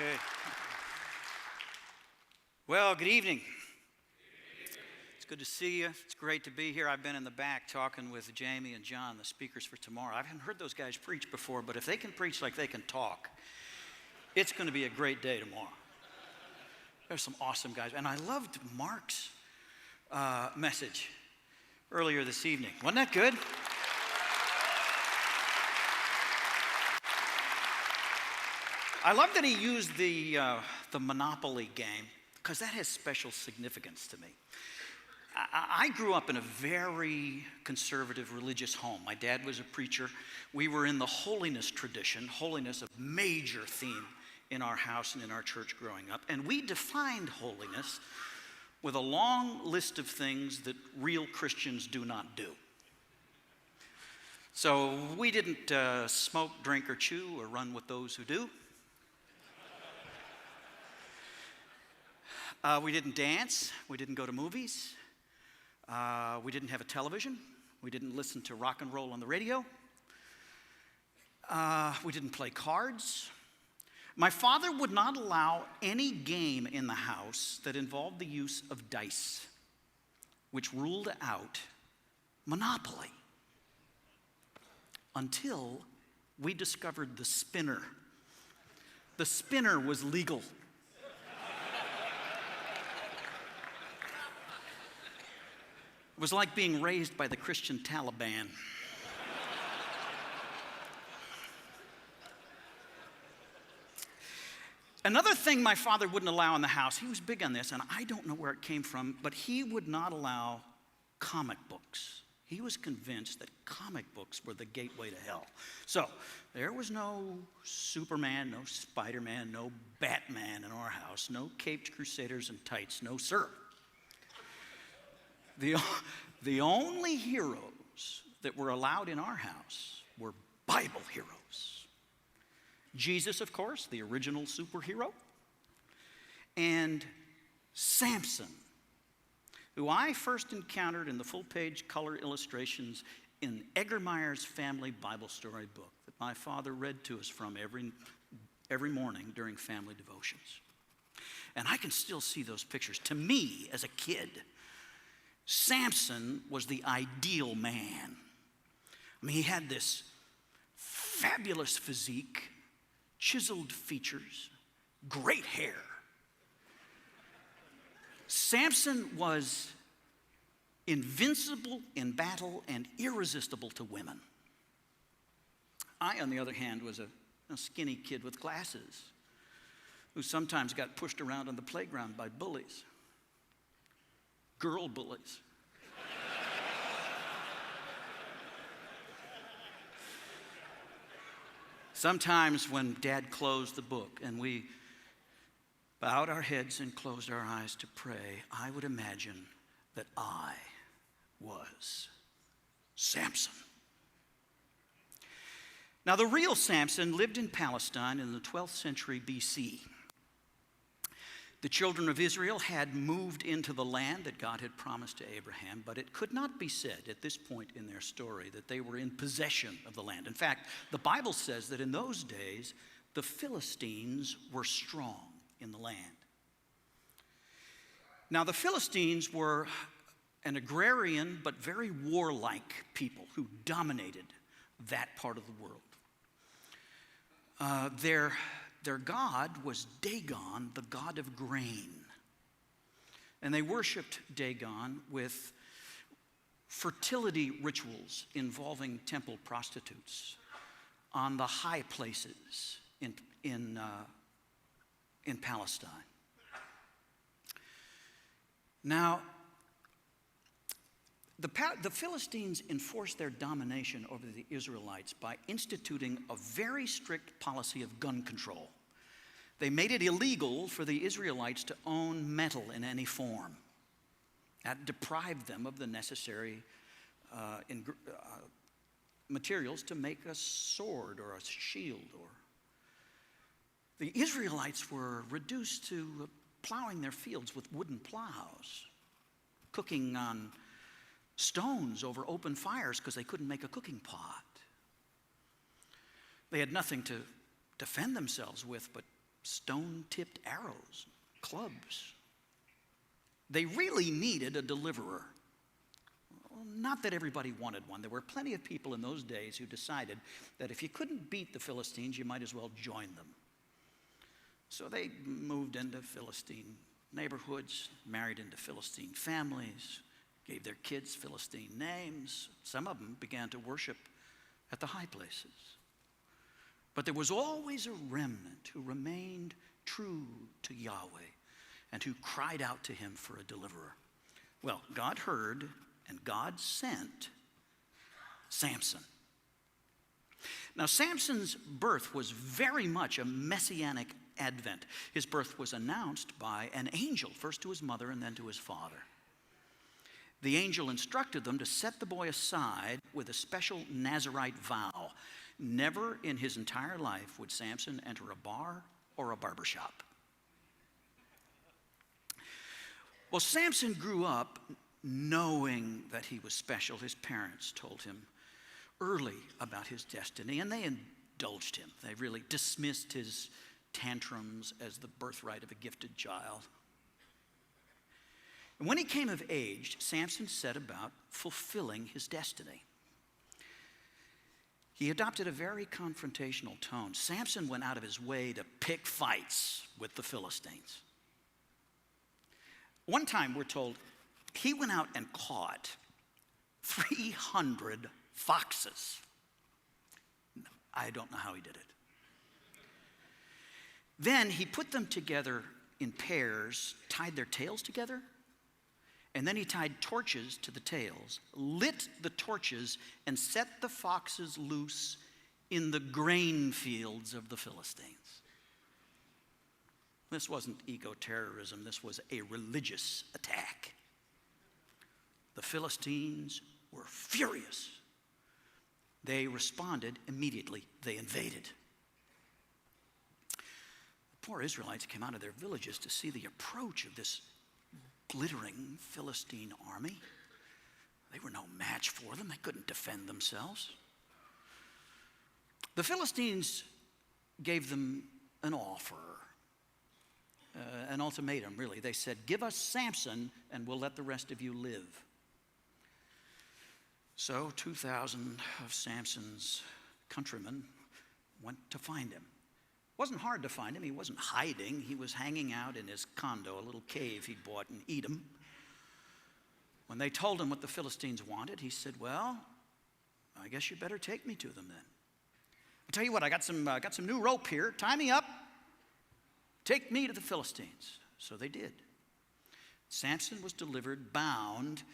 Okay. Well, good evening. It's good to see you. It's great to be here. I've been in the back talking with Jamie and John, the speakers for tomorrow. I haven't heard those guys preach before, but if they can preach like they can talk, it's going to be a great day tomorrow. There's some awesome guys. And I loved Mark's message earlier this evening. Wasn't that good? I love that he used the Monopoly game because that has special significance to me. I grew up in a very conservative religious home. My dad was a preacher. We were in the holiness tradition, holiness a major theme in our house and in our church growing up. And we defined holiness with a long list of things that real Christians do not do. So we didn't smoke, drink, or chew, or run with those who do. We didn't dance. We didn't go to movies. We didn't have a television. We didn't listen to rock and roll on the radio. We didn't play cards. My father would not allow any game in the house that involved the use of dice, which ruled out Monopoly, until we discovered the spinner. The spinner was legal. It was like being raised by the Christian Taliban. Another thing my father wouldn't allow in the house, he was big on this, and I don't know where it came from, but he would not allow comic books. He was convinced that comic books were the gateway to hell. So there was no Superman, no Spider-Man, no Batman in our house, no caped crusaders in tights, no sir. The only heroes that were allowed in our house were Bible heroes. Jesus, of course, the original superhero, and Samson, who I first encountered in the full-page color illustrations in Eggermeyer's family Bible story book that my father read to us from every morning during family devotions. And I can still see those pictures. To me, as a kid, Samson was the ideal man. I mean, he had this fabulous physique, chiseled features, great hair. Samson was invincible in battle and irresistible to women. I, on the other hand, was a skinny kid with glasses who sometimes got pushed around on the playground by bullies. Girl bullies. Sometimes when Dad closed the book and we bowed our heads and closed our eyes to pray, I would imagine that I was Samson. Now, the real Samson lived in Palestine in the 12th century BC. The children of Israel had moved into the land that God had promised to Abraham, but it could not be said at this point in their story that they were in possession of the land. In fact, the Bible says that in those days, the Philistines were strong in the land. Now, the Philistines were an agrarian but very warlike people who dominated that part of the world. Their god was Dagon, the god of grain. And they worshiped Dagon with fertility rituals involving temple prostitutes on the high places in Palestine. Now, the Philistines enforced their domination over the Israelites by instituting a very strict policy of gun control. They made it illegal for the Israelites to own metal in any form. That deprived them of the necessary materials to make a sword or a shield. The Israelites were reduced to plowing their fields with wooden plows, cooking on stones over open fires because they couldn't make a cooking pot. They had nothing to defend themselves with but stone-tipped arrows, clubs. They really needed a deliverer. Not that everybody wanted one. There were plenty of people in those days who decided that if you couldn't beat the Philistines, you might as well join them. So they moved into Philistine neighborhoods, married into Philistine families, gave their kids Philistine names. Some of them began to worship at the high places. But there was always a remnant who remained true to Yahweh and who cried out to him for a deliverer. Well, God heard and God sent Samson. Now, Samson's birth was very much a messianic advent. His birth was announced by an angel, first to his mother and then to his father. The angel instructed them to set the boy aside with a special Nazirite vow. Never in his entire life would Samson enter a bar or a barbershop. Well, Samson grew up knowing that he was special. His parents told him early about his destiny, and they indulged him. They really dismissed his tantrums as the birthright of a gifted child. And when he came of age, Samson set about fulfilling his destiny. He adopted a very confrontational tone. Samson went out of his way to pick fights with the Philistines. One time, we're told, he went out and caught 300 foxes. I don't know how he did it. Then he put them together in pairs, tied their tails together, and then he tied torches to the tails, lit the torches, and set the foxes loose in the grain fields of the Philistines. This wasn't eco-terrorism, this was a religious attack. The Philistines were furious. They responded immediately. They invaded. The poor Israelites came out of their villages to see the approach of this glittering Philistine army. They were no match for them. They couldn't defend themselves. The Philistines gave them an offer, an ultimatum, really. They said, "Give us Samson and we'll let the rest of you live." So 2,000 of Samson's countrymen went to find him. It wasn't hard to find him. He wasn't hiding. He was hanging out in his condo, a little cave he'd bought in Edom. When they told him what the Philistines wanted, he said, "Well, I guess you better take me to them then. I'll tell you what, I got some new rope here. Tie me up. Take me to the Philistines." So they did. Samson was delivered bound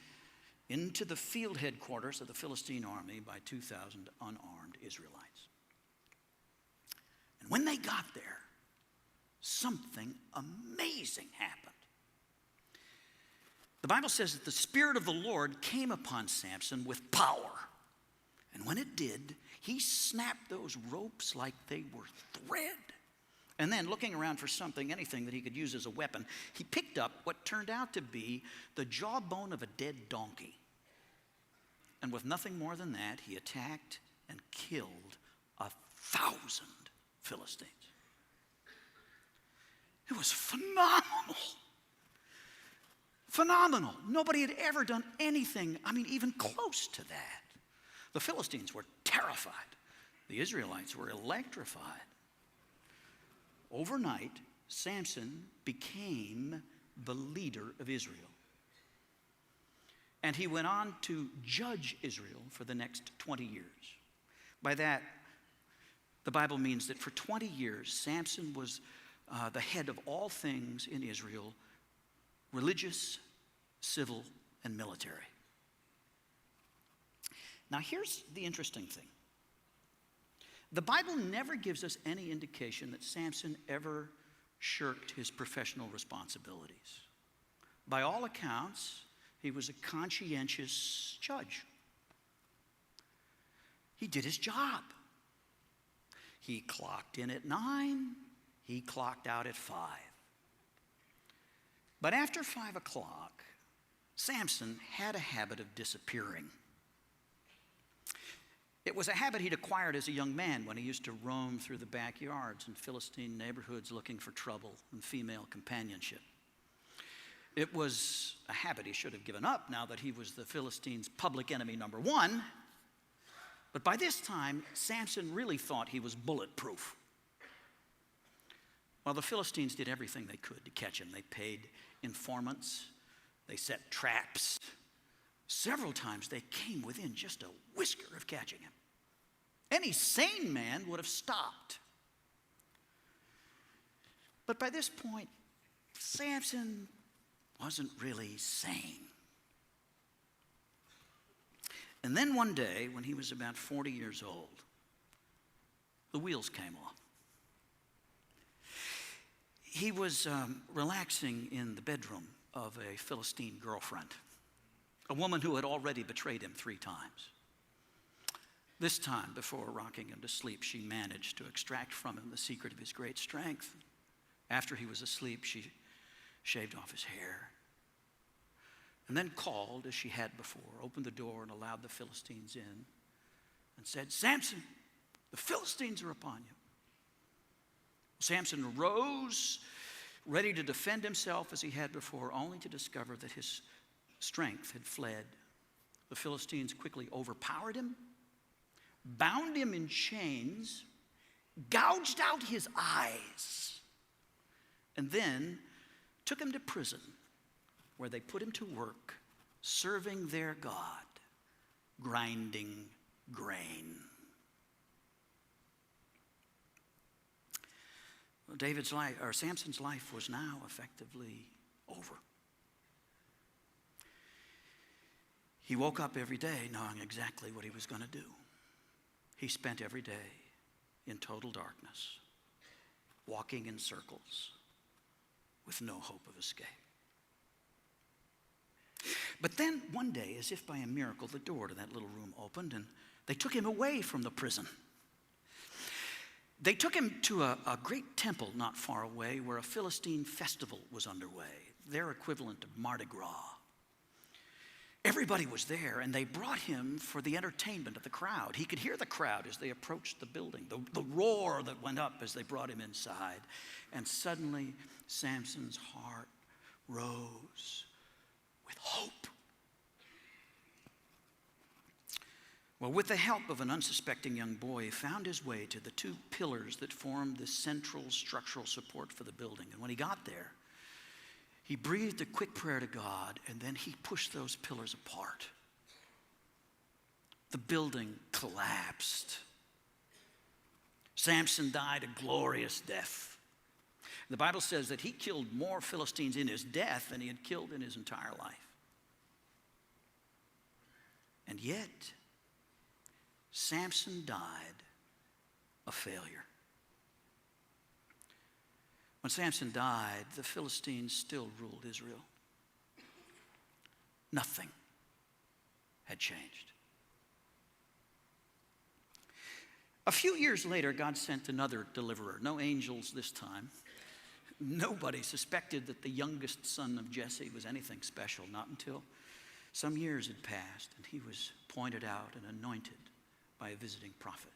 into the field headquarters of the Philistine army by 2,000 unarmed Israelites. And when they got there, something amazing happened. The Bible says that the Spirit of the Lord came upon Samson with power. And when it did, he snapped those ropes like they were thread. And then, looking around for anything that he could use as a weapon, he picked up what turned out to be the jawbone of a dead donkey. And with nothing more than that, he attacked and killed 1,000 Philistines. It was phenomenal. Phenomenal. Nobody had ever done anything, even close to that. The Philistines were terrified. The Israelites were electrified. Overnight, Samson became the leader of Israel. And he went on to judge Israel for the next 20 years. By that, the Bible means that for 20 years, Samson was the head of all things in Israel, religious, civil, and military. Now, here's the interesting thing. The Bible never gives us any indication that Samson ever shirked his professional responsibilities. By all accounts, he was a conscientious judge. He did his job. He clocked in at 9, he clocked out at 5. But after 5 o'clock, Samson had a habit of disappearing. It was a habit he'd acquired as a young man when he used to roam through the backyards in Philistine neighborhoods looking for trouble and female companionship. It was a habit he should have given up now that he was the Philistines' public enemy number one. But by this time, Samson really thought he was bulletproof. Well, the Philistines did everything they could to catch him. They paid informants. They set traps. Several times they came within just a whisker of catching him. Any sane man would have stopped. But by this point, Samson wasn't really sane. And then one day, when he was about 40 years old, the wheels came off. He was relaxing in the bedroom of a Philistine girlfriend, a woman who had already betrayed him 3 times. This time, before rocking him to sleep, she managed to extract from him the secret of his great strength. After he was asleep, she shaved off his hair, and then called, as she had before, opened the door and allowed the Philistines in, and said, "Samson, the Philistines are upon you." Samson rose, ready to defend himself as he had before, only to discover that his strength had fled. The Philistines quickly overpowered him, bound him in chains, gouged out his eyes, and then took him to prison, where they put him to work, serving their God, grinding grain. Well, Samson's life was now effectively over. He woke up every day knowing exactly what he was going to do. He spent every day in total darkness, walking in circles with no hope of escape. But then one day, as if by a miracle, the door to that little room opened and they took him away from the prison. They took him to a great temple not far away where a Philistine festival was underway, their equivalent of Mardi Gras. Everybody was there, and they brought him for the entertainment of the crowd. He could hear the crowd as they approached the building, the roar that went up as they brought him inside. And suddenly, Samson's heart rose with hope. Well, with the help of an unsuspecting young boy, he found his way to the 2 pillars that formed the central structural support for the building. And when he got there, he breathed a quick prayer to God, and then he pushed those pillars apart. The building collapsed. Samson died a glorious death. The Bible says that he killed more Philistines in his death than he had killed in his entire life. And yet, Samson died a failure. When Samson died, the Philistines still ruled Israel. Nothing had changed. A few years later, God sent another deliverer. No angels this time. Nobody suspected that the youngest son of Jesse was anything special, not until some years had passed and he was pointed out and anointed by a visiting prophet.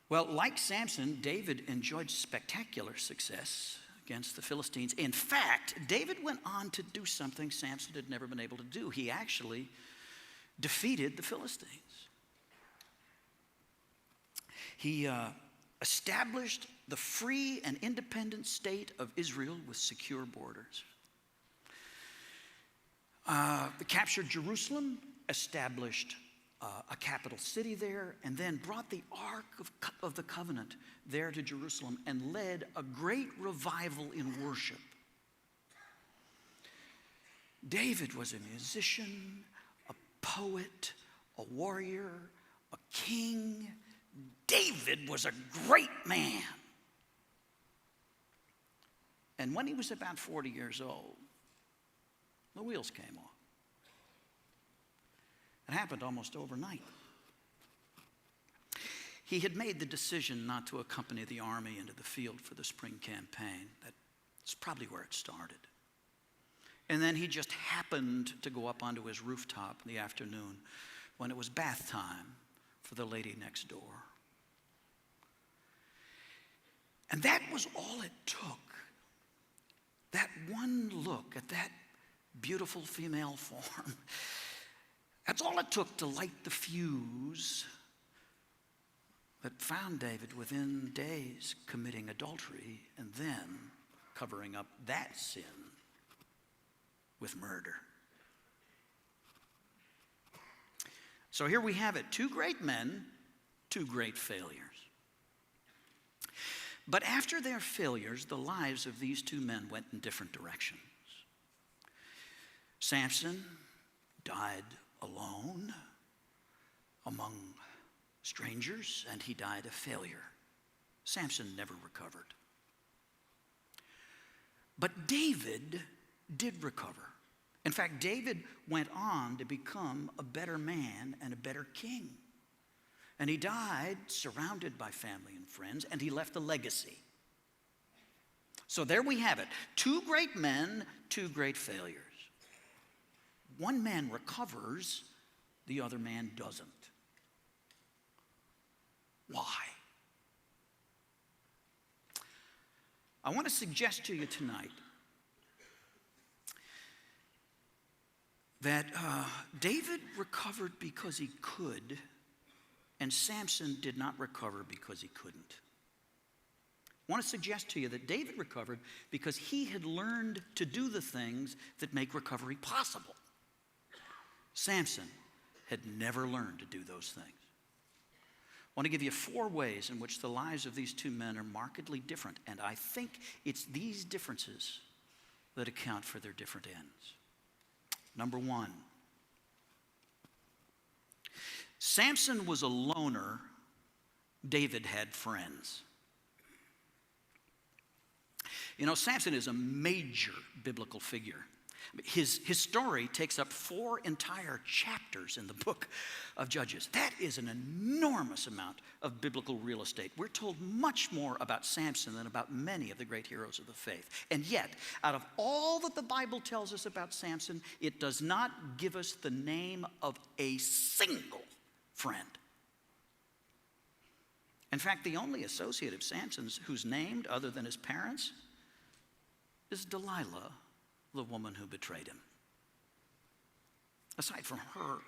Well, like Samson, David enjoyed spectacular success against the Philistines. In fact, David went on to do something Samson had never been able to do. He actually defeated the Philistines. He established the free and independent state of Israel with secure borders. They captured Jerusalem, established a capital city there, and then brought the Ark of the Covenant there to Jerusalem and led a great revival in worship. David was a musician, a poet, a warrior, a king. David was a great man. And when he was about 40 years old, the wheels came off. It happened almost overnight. He had made the decision not to accompany the army into the field for the spring campaign. That's probably where it started. And then he just happened to go up onto his rooftop in the afternoon when it was bath time for the lady next door. And that was all it took. That one look at that beautiful female form. That's all it took to light the fuse that found David within days committing adultery and then covering up that sin with murder. So here we have it, 2 great men, 2 great failures. But after their failures, the lives of these 2 men went in different directions. Samson died alone among strangers, and he died a failure. Samson never recovered. But David did recover. In fact, David went on to become a better man and a better king. And he died surrounded by family and friends, and he left a legacy. So there we have it. 2 great men, 2 great failures. One man recovers, the other man doesn't. Why? I want to suggest to you tonight that David recovered because he could, and Samson did not recover because he couldn't. I want to suggest to you that David recovered because he had learned to do the things that make recovery possible. Samson had never learned to do those things. I want to give you 4 ways in which the lives of these 2 men are markedly different, and I think it's these differences that account for their different ends. Number 1, Samson was a loner. David had friends. You know, Samson is a major biblical figure. His story takes up 4 entire chapters in the book of Judges. That is an enormous amount of biblical real estate. We're told much more about Samson than about many of the great heroes of the faith. And yet, out of all that the Bible tells us about Samson, it does not give us the name of a single friend. In fact, the only associate of Samson's who's named other than his parents is Delilah, the woman who betrayed him. Aside from her,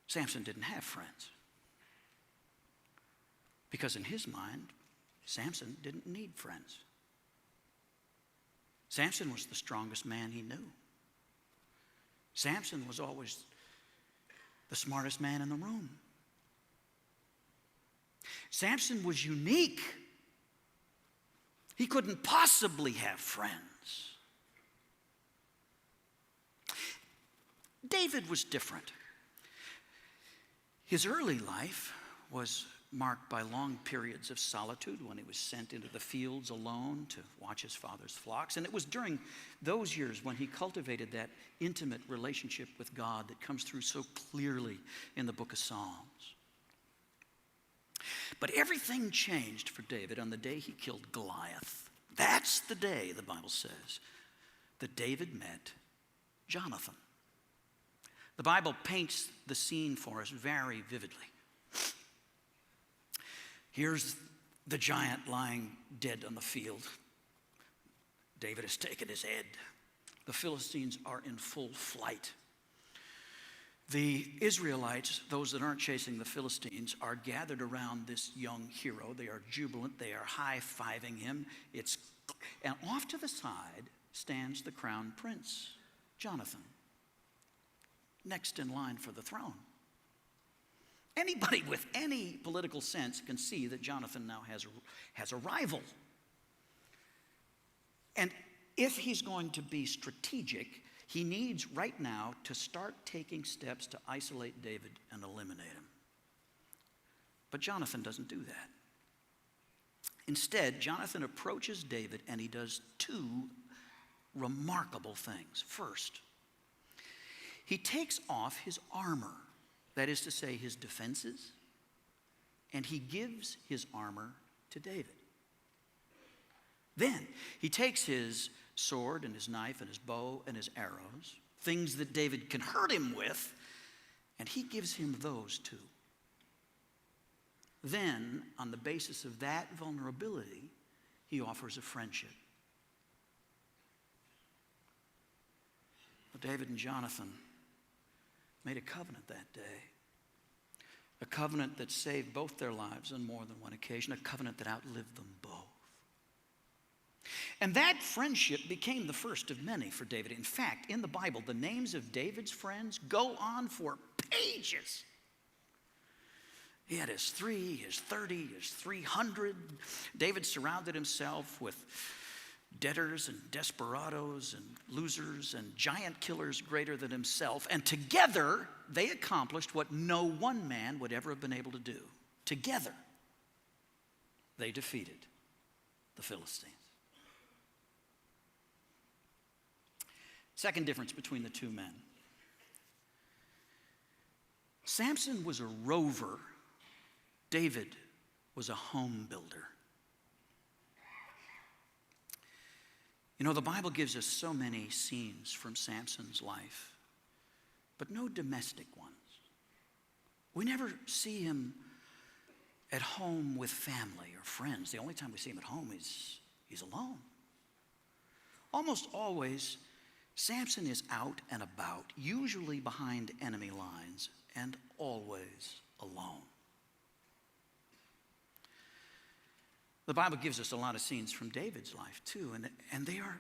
Samson didn't have friends. Because in his mind, Samson didn't need friends. Samson was the strongest man he knew. Samson was always the smartest man in the room. Samson was unique. He couldn't possibly have friends. David was different. His early life was marked by long periods of solitude when he was sent into the fields alone to watch his father's flocks. And it was during those years when he cultivated that intimate relationship with God that comes through so clearly in the book of Psalms. But everything changed for David on the day he killed Goliath. That's the day, the Bible says, that David met Jonathan. The Bible paints the scene for us very vividly. Here's the giant lying dead on the field. David has taken his head. The Philistines are in full flight. The Israelites, those that aren't chasing the Philistines, are gathered around this young hero. They are jubilant. They are high-fiving him. And off to the side stands the crown prince, Jonathan, next in line for the throne. Anybody with any political sense can see that Jonathan now has a rival. And if he's going to be strategic, he needs right now to start taking steps to isolate David and eliminate him. But Jonathan doesn't do that. Instead, Jonathan approaches David and he does 2 remarkable things. First, he takes off his armor, that is to say, his defenses, and he gives his armor to David. Then he takes his sword and his knife and his bow and his arrows, things that David can hurt him with, And he gives him those too. Then, on the basis of that vulnerability, he offers a friendship. Well, David and Jonathan made a covenant that day. A covenant that saved both their lives on more than one occasion. A covenant that outlived them both. And that friendship became the first of many for David. In fact, in the Bible, the names of David's friends go on for pages. He had his 3, his 30, his 300. David surrounded himself with debtors and desperados and losers and giant killers greater than himself. And together, they accomplished what no one man would ever have been able to do. Together, they defeated the Philistines. Second difference between the two men. Samson was a rover. David was a home builder. You know, the Bible gives us so many scenes from Samson's life, but no domestic ones. We never see him at home with family or friends. The only time we see him at home is he's alone. Almost always, Samson is out and about, usually behind enemy lines, and always alone. The Bible gives us a lot of scenes from David's life too, and they are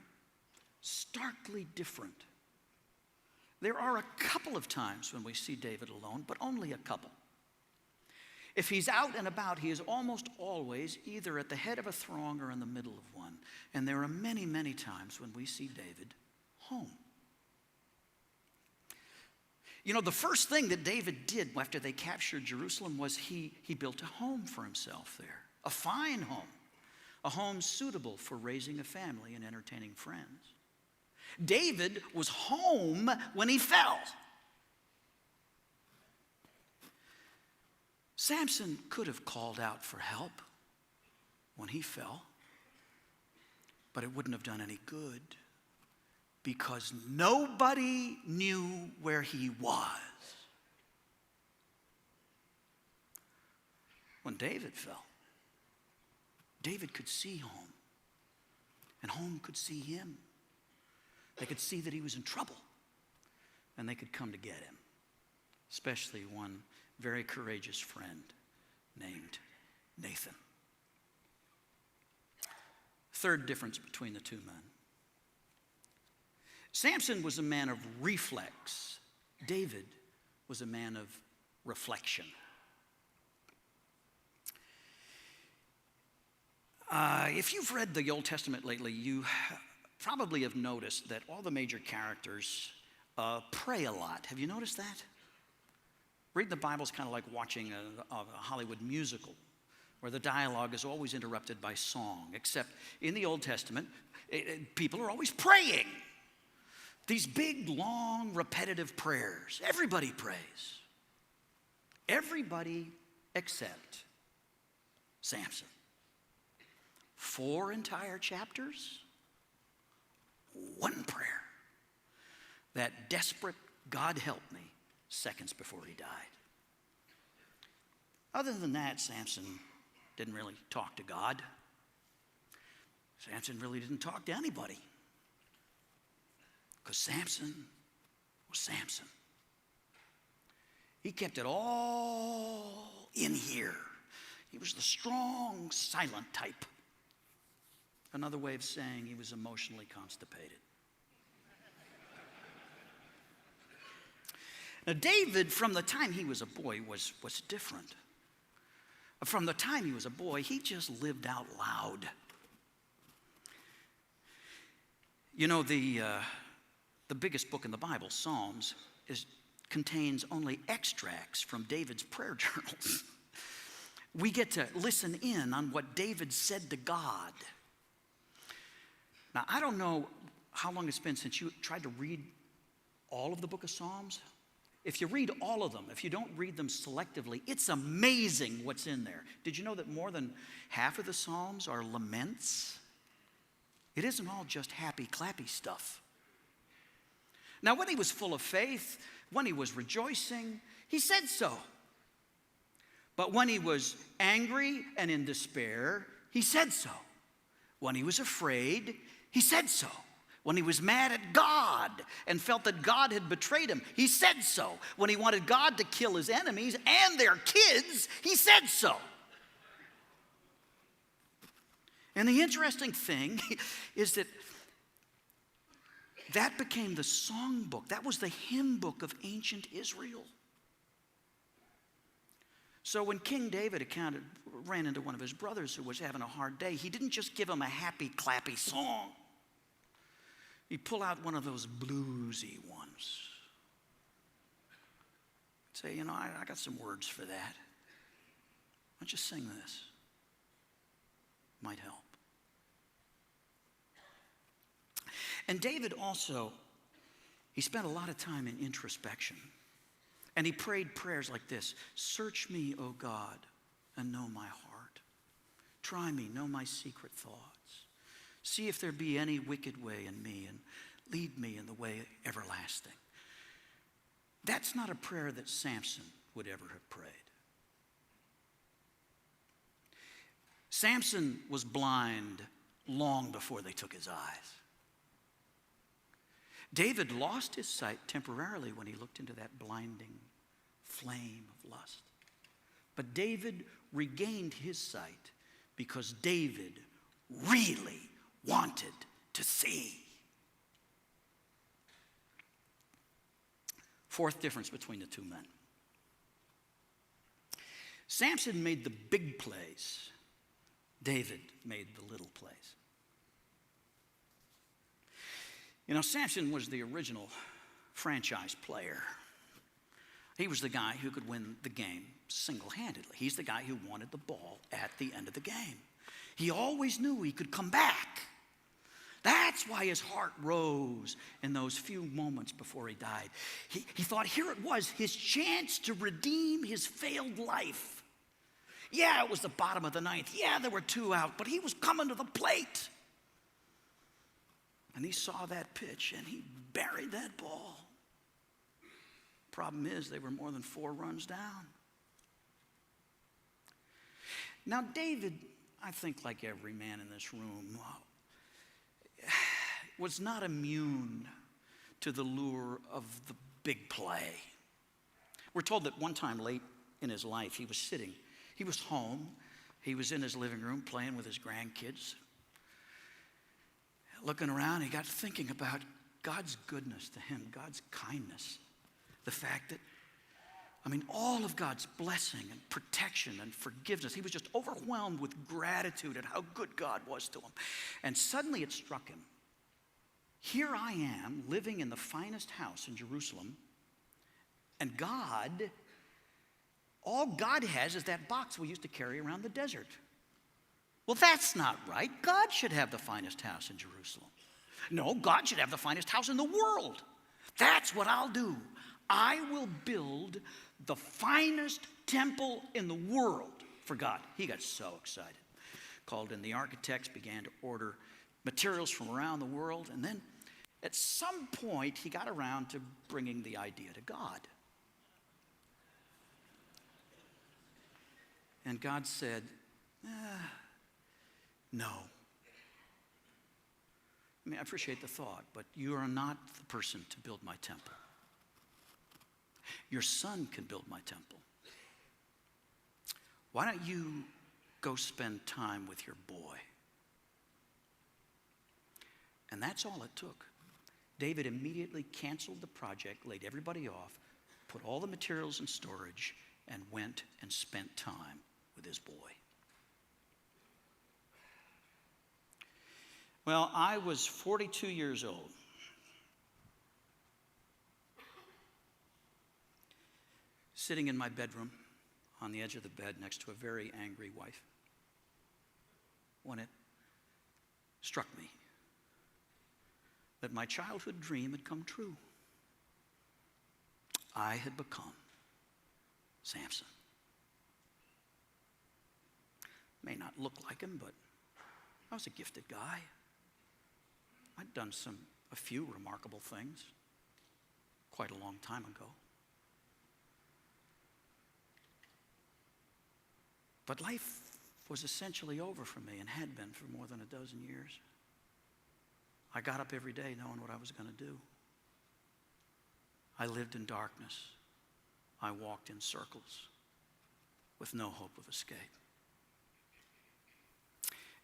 starkly different. There are a couple of times when we see David alone, but only a couple. If he's out and about, he is almost always either at the head of a throng or in the middle of one. And there are many, many times when we see David home. You know, the first thing that David did after they captured Jerusalem was he built a home for himself there, a fine home. A home suitable for raising a family and entertaining friends. David was home when he fell. Samson could have called out for help when he fell, but it wouldn't have done any good because nobody knew where he was. When David fell, David could see home, and home could see him. They could see that he was in trouble, and they could come to get him, especially one very courageous friend named Nathan. Third difference between the two men. Samson was a man of reflex. David was a man of reflection. If you've read the Old Testament lately, you probably have noticed that all the major characters pray a lot. Have you noticed that? Reading the Bible is kind of like watching a Hollywood musical, where the dialogue is always interrupted by song, except in the Old Testament, people are always praying. These big, long, repetitive prayers. Everybody prays. Everybody except Samson. 4 entire chapters, one prayer. That desperate, God help me, seconds before he died. Other than that, Samson didn't really talk to God. Samson really didn't talk to anybody. Because Samson was Samson. He kept it all in here. He was the strong, silent type. Another way of saying he was emotionally constipated. Now, David, from the time he was a boy, was different. From the time he was a boy, he just lived out loud. You know, the biggest book in the Bible, Psalms, contains only extracts from David's prayer journals. We get to listen in on what David said to God. Now, I don't know how long it's been since you tried to read all of the book of Psalms. If you read all of them, if you don't read them selectively, it's amazing what's in there. Did you know that more than half of the Psalms are laments? It isn't all just happy, clappy stuff. Now, when he was full of faith, when he was rejoicing, he said so. But when he was angry and in despair, he said so. When he was afraid, he said so. When he was mad at God and felt that God had betrayed him, he said so. When he wanted God to kill his enemies and their kids, he said so. And the interesting thing is that became the songbook. That was the hymn book of ancient Israel. So when King David ran into one of his brothers who was having a hard day, he didn't just give him a happy, clappy song. He'd pull out one of those bluesy ones. Say, you know, I got some words for that. Why don't you sing this? Might help. And David also, he spent a lot of time in introspection. And he prayed prayers like this: search me, O God, and know my heart. Try me, know my secret thoughts. See if there be any wicked way in me, and lead me in the way everlasting. That's not a prayer that Samson would ever have prayed. Samson was blind long before they took his eyes. David lost his sight temporarily when he looked into that blinding flame of lust. But David regained his sight because David really wanted to see. Fourth difference between the two men. Samson made the big plays. David made the little plays. You know, Samson was the original franchise player. He was the guy who could win the game single-handedly. He's the guy who wanted the ball at the end of the game. He always knew he could come back. That's why his heart rose in those few moments before he died. He thought here it was, his chance to redeem his failed life. Yeah, it was the bottom of the ninth. Yeah, there were two out, but he was coming to the plate. And he saw that pitch, and he buried that ball. Problem is, they were more than 4 runs down. Now, David, I think like every man in this room, was not immune to the lure of the big play. We're told that one time late in his life, he was home, he was in his living room playing with his grandkids. Looking around, he got thinking about God's goodness to him, God's kindness. The fact that, all of God's blessing and protection and forgiveness. He was just overwhelmed with gratitude at how good God was to him. And suddenly it struck him. Here I am living in the finest house in Jerusalem, and all God has is that box we used to carry around the desert. Well, that's not right. God should have the finest house in Jerusalem. No, God should have the finest house in the world. That's what I'll do. I will build the finest temple in the world for God. He got so excited. Called in the architects, began to order materials from around the world, and then at some point he got around to bringing the idea to God. And God said, no. I appreciate the thought, but you are not the person to build my temple. Your son can build my temple. Why don't you go spend time with your boy? And that's all it took. David immediately canceled the project, laid everybody off, put all the materials in storage, and went and spent time with his boy. Well, I was 42 years old. Sitting in my bedroom on the edge of the bed next to a very angry wife, when it struck me that my childhood dream had come true. I had become Samson. May not look like him, but I was a gifted guy. I'd done a few remarkable things quite a long time ago. But life was essentially over for me and had been for more than a dozen years. I got up every day knowing what I was going to do. I lived in darkness. I walked in circles with no hope of escape.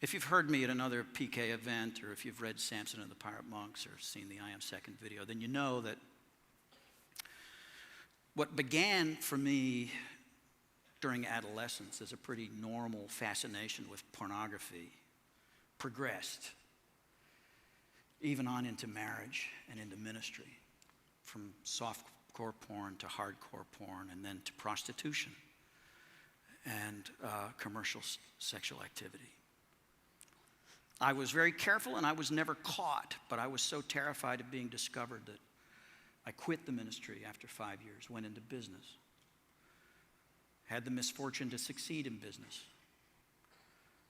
If you've heard me at another PK event, or if you've read Samson and the Pirate Monks or seen the I Am Second video, then you know that what began for me during adolescence as a pretty normal fascination with pornography progressed even on into marriage and into ministry, from softcore porn to hardcore porn, and then to prostitution and commercial sexual activity. I was very careful and I was never caught, but I was so terrified of being discovered that I quit the ministry after 5 years, went into business, had the misfortune to succeed in business.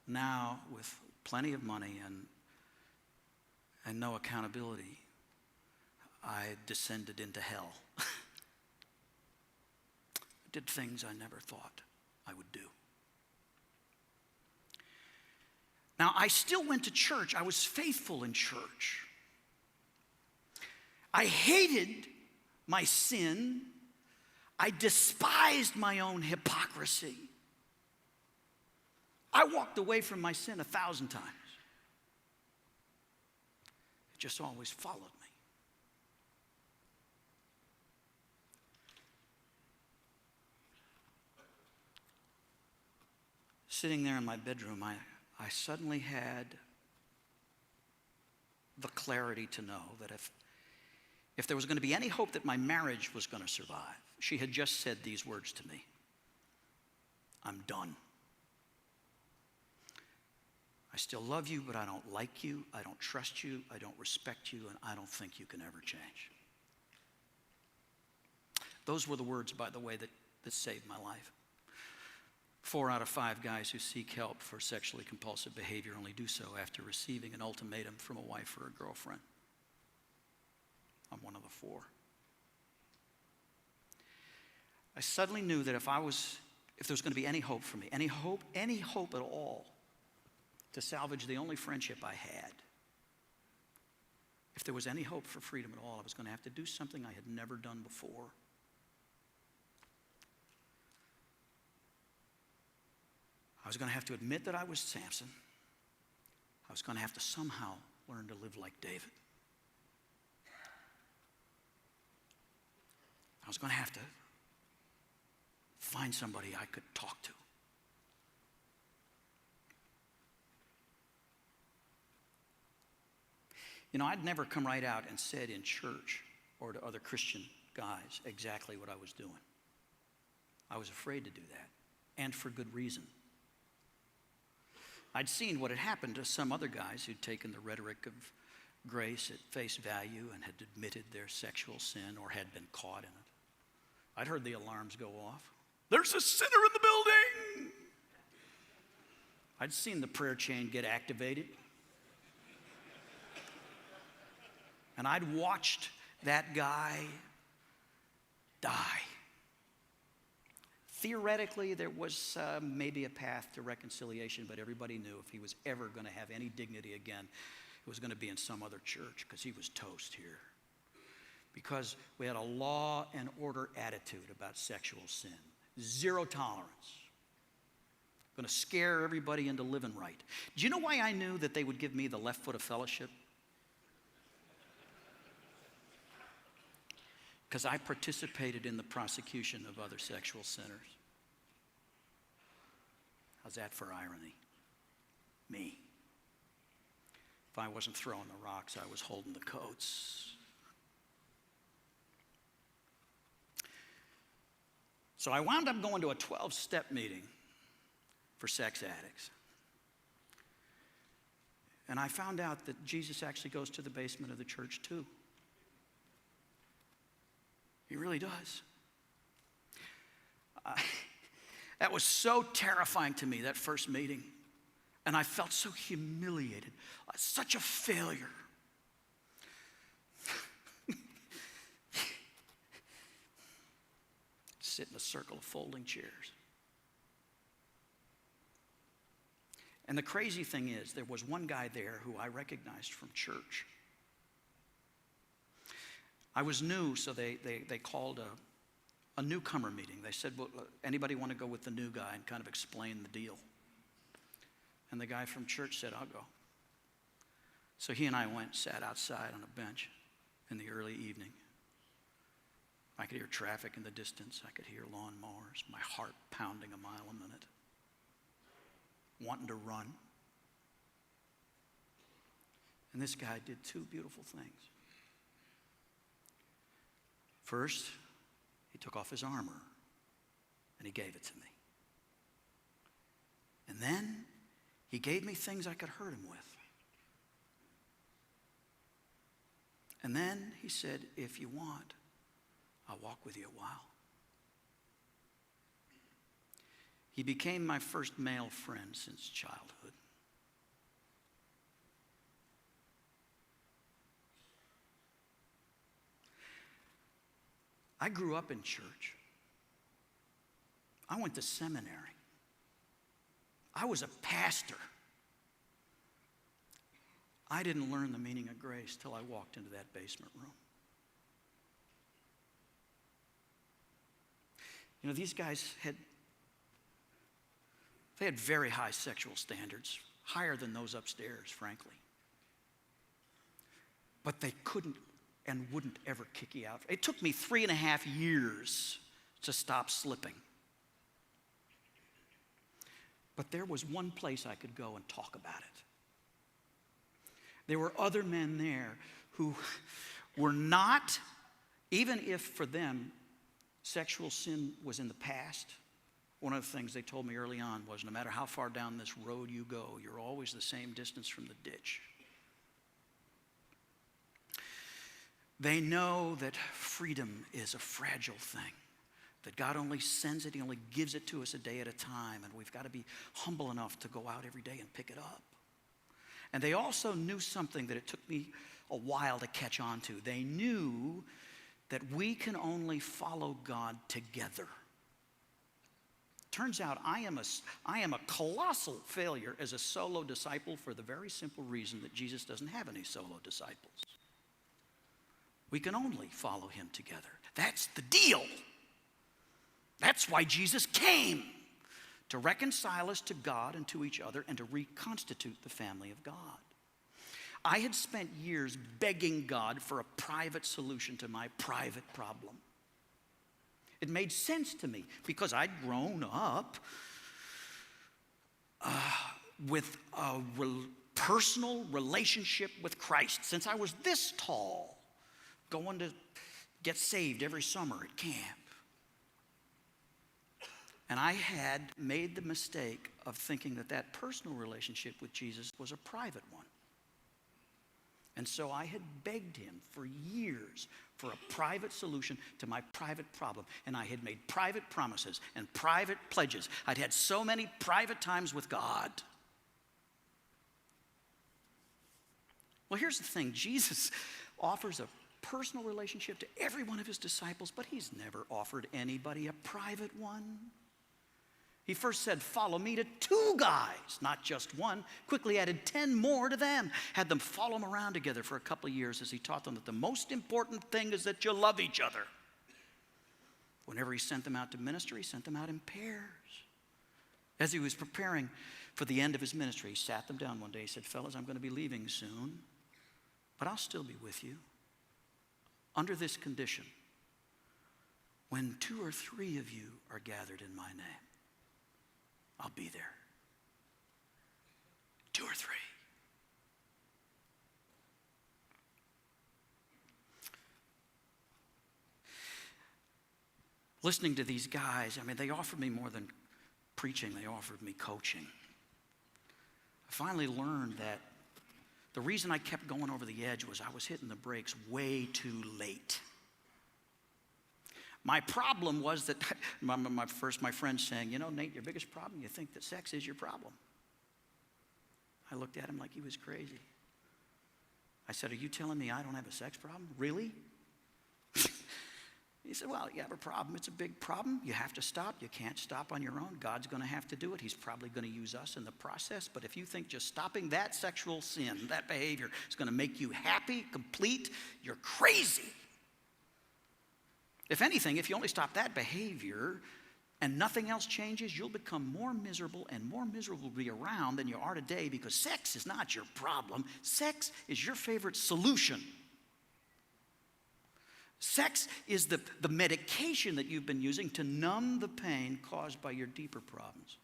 Now, with plenty of money and no accountability, I descended into hell. I did things I never thought I would do. Now, I still went to church. I was faithful in church. I hated my sin. I despised my own hypocrisy. I walked away from my sin 1,000 times. It just always followed me. Sitting there in my bedroom, I suddenly had the clarity to know that if there was going to be any hope that my marriage was going to survive, she had just said these words to me: I'm done. I still love you, but I don't like you, I don't trust you, I don't respect you, and I don't think you can ever change. Those were the words, by the way, that saved my life. 4 out of 5 guys who seek help for sexually compulsive behavior only do so after receiving an ultimatum from a wife or a girlfriend. I'm one of the 4. I suddenly knew that if there was going to be any hope for me, any hope at all, to salvage the only friendship I had, if there was any hope for freedom at all, I was going to have to do something I had never done before. I was going to have to admit that I was Samson. I was going to have to somehow learn to live like David. I was going to have to find somebody I could talk to. You know, I'd never come right out and said in church or to other Christian guys exactly what I was doing. I was afraid to do that, and for good reason. I'd seen what had happened to some other guys who'd taken the rhetoric of grace at face value and had admitted their sexual sin or had been caught in it. I'd heard the alarms go off. There's a sinner in the building! I'd seen the prayer chain get activated. And I'd watched that guy die. Theoretically, there was maybe a path to reconciliation, but everybody knew if he was ever going to have any dignity again, it was going to be in some other church, because he was toast here. Because we had a law and order attitude about sexual sin. 0 tolerance. Going to scare everybody into living right. Do you know why I knew that they would give me the left foot of fellowship? Because I participated in the prosecution of other sexual sinners. How's that for irony? Me. If I wasn't throwing the rocks, I was holding the coats. So I wound up going to a 12-step meeting for sex addicts. And I found out that Jesus actually goes to the basement of the church too. He really does. That was so terrifying to me, that first meeting. And I felt so humiliated, such a failure. Sit in a circle of folding chairs. And the crazy thing is, there was one guy there who I recognized from church. I was new, so they called a newcomer meeting. They said, well, anybody want to go with the new guy and kind of explain the deal? And the guy from church said, I'll go. So he and I went and sat outside on a bench in the early evening. I could hear traffic in the distance. I could hear lawnmowers, my heart pounding a mile a minute, wanting to run. And this guy did two beautiful things. First, he took off his armor and he gave it to me. And then he gave me things I could hurt him with. And then he said, if you want, I'll walk with you a while. He became my first male friend since childhood. I grew up in church. I went to seminary. I was a pastor. I didn't learn the meaning of grace till I walked into that basement room. You know, these guys had very high sexual standards, higher than those upstairs, frankly. But they couldn't and wouldn't ever kick you out. It took me 3.5 years to stop slipping. But there was one place I could go and talk about it. There were other men there who were not, even if for them sexual sin was in the past, one of the things they told me early on was no matter how far down this road you go, you're always the same distance from the ditch. They know that freedom is a fragile thing, that God only sends it, He only gives it to us a day at a time, and we've got to be humble enough to go out every day and pick it up. And they also knew something that it took me a while to catch on to. They knew that we can only follow God together. Turns out I am a colossal failure as a solo disciple for the very simple reason that Jesus doesn't have any solo disciples. We can only follow Him together. That's the deal. That's why Jesus came, to reconcile us to God and to each other and to reconstitute the family of God. I had spent years begging God for a private solution to my private problem. It made sense to me because I'd grown up with a personal relationship with Christ since I was this tall, going to get saved every summer at camp. And I had made the mistake of thinking that that personal relationship with Jesus was a private one. And so I had begged Him for years for a private solution to my private problem. And I had made private promises and private pledges. I'd had so many private times with God. Well, here's the thing. Jesus offers a personal relationship to every one of His disciples, but He's never offered anybody a private one. He first said, follow me, to 2 guys, not just one. Quickly added 10 more to them. Had them follow Him around together for a couple of years as He taught them that the most important thing is that you love each other. Whenever He sent them out to ministry, He sent them out in pairs. As He was preparing for the end of His ministry, He sat them down one day. He said, fellas, I'm going to be leaving soon, but I'll still be with you under this condition. When 2 or 3 of you are gathered in my name, I'll be there. 2 or 3. Listening to these guys, I mean, they offered me more than preaching. They offered me coaching. I finally learned that the reason I kept going over the edge was I was hitting the brakes way too late. My problem was that my friend saying, you know, Nate, your biggest problem, you think that sex is your problem. I looked at him like he was crazy. I said, are you telling me I don't have a sex problem? Really? He said, well, you have a problem. It's a big problem. You have to stop. You can't stop on your own. God's going to have to do it. He's probably going to use us in the process. But if you think just stopping that sexual sin, that behavior, is going to make you happy, complete, you're crazy. If anything, if you only stop that behavior and nothing else changes, you'll become more miserable and more miserable to be around than you are today, because sex is not your problem. Sex is your favorite solution. Sex is the medication that you've been using to numb the pain caused by your deeper problems,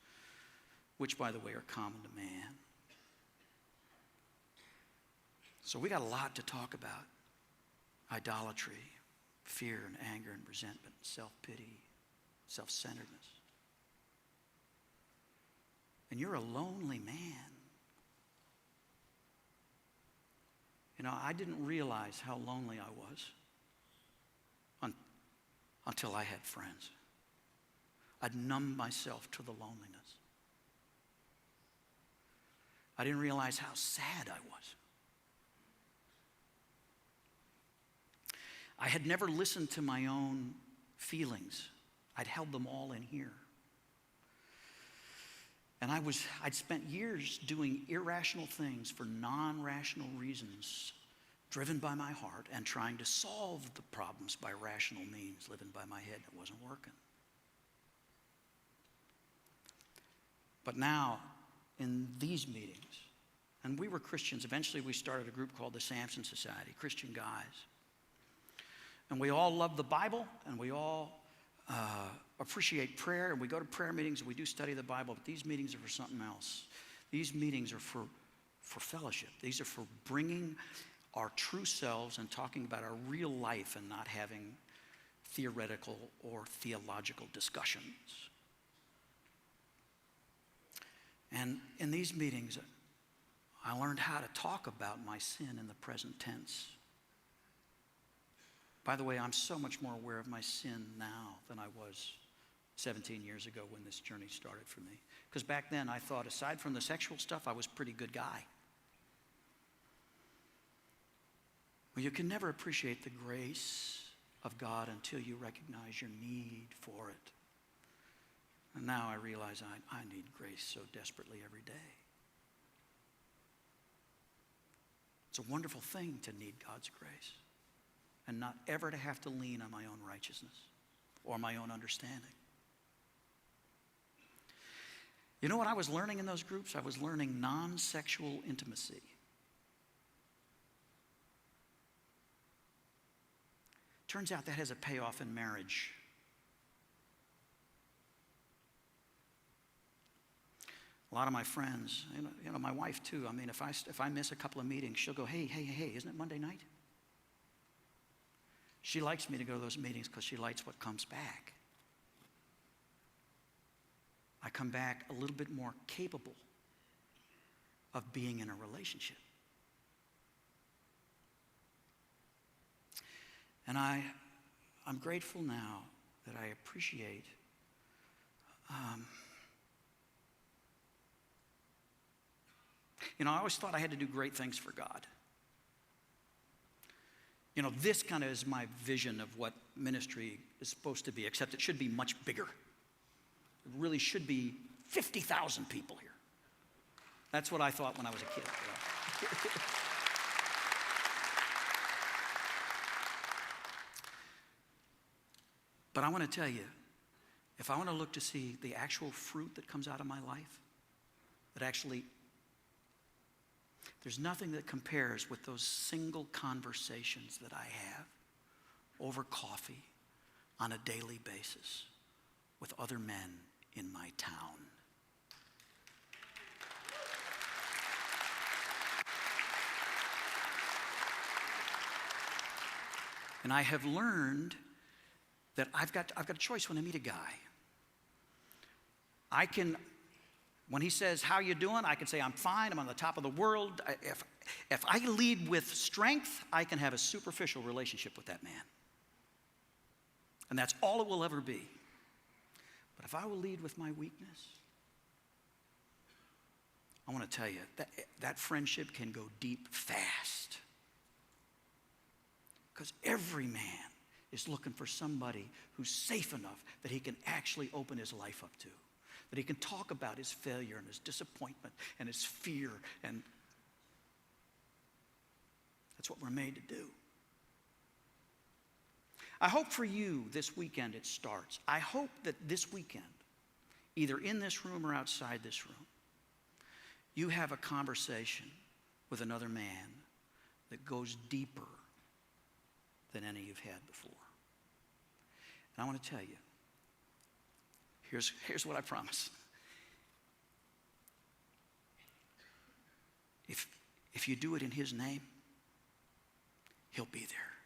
which, by the way, are common to man. So we got a lot to talk about. Idolatry, fear and anger and resentment, self-pity, self-centeredness. And you're a lonely man. You know, I didn't realize how lonely I was until I had friends. I'd numbed myself to the loneliness. I didn't realize how sad I was. I had never listened to my own feelings. I'd held them all in here. And I'd spent years doing irrational things for non-rational reasons, driven by my heart and trying to solve the problems by rational means, living by my head. It wasn't working. But now, in these meetings, and we were Christians. Eventually, we started a group called the Samson Society, Christian guys. And we all love the Bible, and we all appreciate prayer, and we go to prayer meetings, and we do study the Bible, but these meetings are for something else. These meetings are for fellowship. These are for bringing our true selves and talking about our real life and not having theoretical or theological discussions. And in these meetings, I learned how to talk about my sin in the present tense. By the way, I'm so much more aware of my sin now than I was 17 years ago when this journey started for me. Because back then I thought, aside from the sexual stuff, I was a pretty good guy. Well, you can never appreciate the grace of God until you recognize your need for it. And now I realize I need grace so desperately every day. It's a wonderful thing to need God's grace and not ever to have to lean on my own righteousness or my own understanding. You know what I was learning in those groups? I was learning non-sexual intimacy. Turns out that has a payoff in marriage. A lot of my friends, you know, my wife too. I mean, if I miss a couple of meetings, she'll go, hey, isn't it Monday night? She likes me to go to those meetings because she likes what comes back. I come back a little bit more capable of being in a relationship. And I'm grateful now that I appreciate I always thought I had to do great things for God. You know, this kind of is my vision of what ministry is supposed to be, except it should be much bigger. It really should be 50,000 people here. That's what I thought when I was a kid. But I want to tell you, if I want to look to see the actual fruit that comes out of my life, that actually, there's nothing that compares with those single conversations that I have over coffee on a daily basis with other men in my town. And I have learned that I've got a choice when I meet a guy. When he says, how you doing? I can say, I'm fine, I'm on the top of the world. If I lead with strength, I can have a superficial relationship with that man. And that's all it will ever be. But if I will lead with my weakness, I want to tell you, that friendship can go deep fast. Because every man is looking for somebody who's safe enough that he can actually open his life up to, that he can talk about his failure and his disappointment and his fear, and that's what we're made to do. I hope for you this weekend it starts. I hope that this weekend, either in this room or outside this room, you have a conversation with another man that goes deeper than any you've had before. And I want to tell you, here's what I promise. If you do it in his name, he'll be there.